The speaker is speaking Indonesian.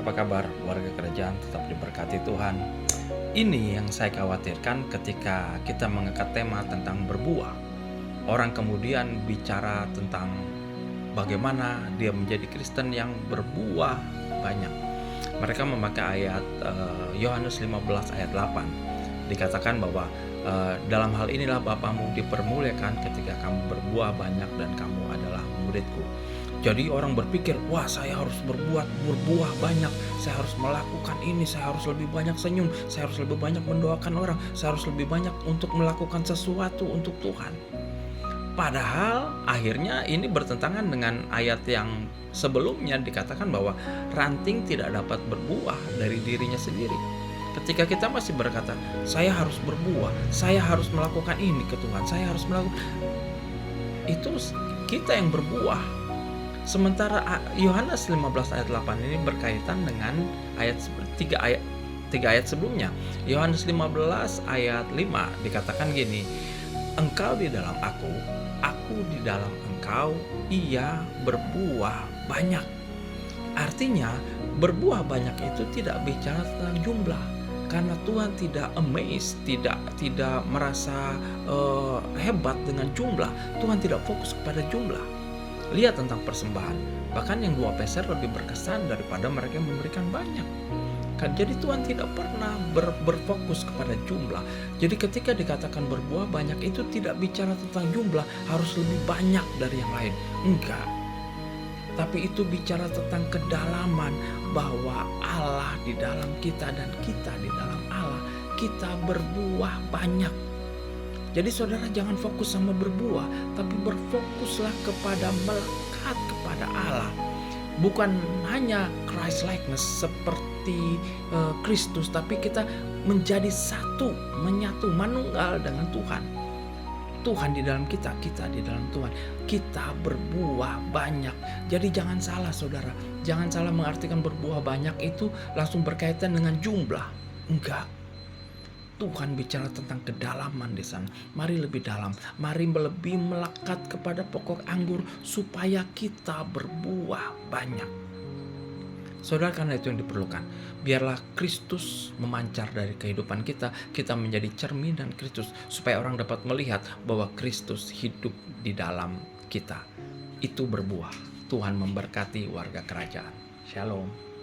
Apa kabar warga kerajaan? Tetap diberkati Tuhan. Ini yang saya khawatirkan ketika kita mengangkat tema tentang berbuah. Orang kemudian bicara tentang bagaimana dia menjadi Kristen yang berbuah banyak. Mereka memakai ayat Yohanes 15 ayat 8. Dikatakan bahwa dalam hal inilah Bapamu dipermuliakan ketika kamu berbuah banyak dan kamu adalah muridku. Jadi orang berpikir, wah saya harus berbuah banyak, saya harus melakukan ini, saya harus lebih banyak senyum, saya harus lebih banyak mendoakan orang, saya harus lebih banyak untuk melakukan sesuatu untuk Tuhan. Padahal akhirnya ini bertentangan dengan ayat yang sebelumnya dikatakan bahwa ranting tidak dapat berbuah dari dirinya sendiri. Ketika kita masih berkata, saya harus berbuah, saya harus melakukan ini ke Tuhan, saya harus melakukan, itu kita yang berbuah. Sementara Yohanes 15 ayat 8 ini berkaitan dengan ayat 3 ayat sebelumnya. Yohanes 15 ayat 5 dikatakan gini, engkau di dalam aku di dalam engkau, ia berbuah banyak. Artinya berbuah banyak itu tidak bicara tentang jumlah. Karena Tuhan tidak amazed, tidak merasa hebat dengan jumlah. Tuhan tidak fokus kepada jumlah. Lihat tentang persembahan. Bahkan yang 2 peser lebih berkesan daripada mereka yang memberikan banyak. Jadi Tuhan tidak pernah berfokus kepada jumlah. Jadi ketika dikatakan berbuah banyak itu tidak bicara tentang jumlah, harus lebih banyak dari yang lain. Enggak. Tapi itu bicara tentang kedalaman, bahwa Allah di dalam kita dan kita di dalam Allah. Kita berbuah banyak. Jadi saudara jangan fokus sama berbuah, tapi berfokuslah kepada melekat kepada Allah. Bukan hanya Christ likeness seperti Kristus, tapi kita menjadi satu, menyatu, manunggal dengan Tuhan. Tuhan di dalam kita, kita di dalam Tuhan. Kita berbuah banyak. Jadi jangan salah saudara, jangan salah mengartikan berbuah banyak itu langsung berkaitan dengan jumlah. Enggak. Tuhan bicara tentang kedalaman di sana. Mari lebih dalam. Mari lebih melekat kepada pokok anggur supaya kita berbuah banyak. Saudara, karena itu yang diperlukan. Biarlah Kristus memancar dari kehidupan kita. Kita menjadi cerminan Kristus supaya orang dapat melihat bahwa Kristus hidup di dalam kita. Itu berbuah. Tuhan memberkati warga kerajaan. Shalom.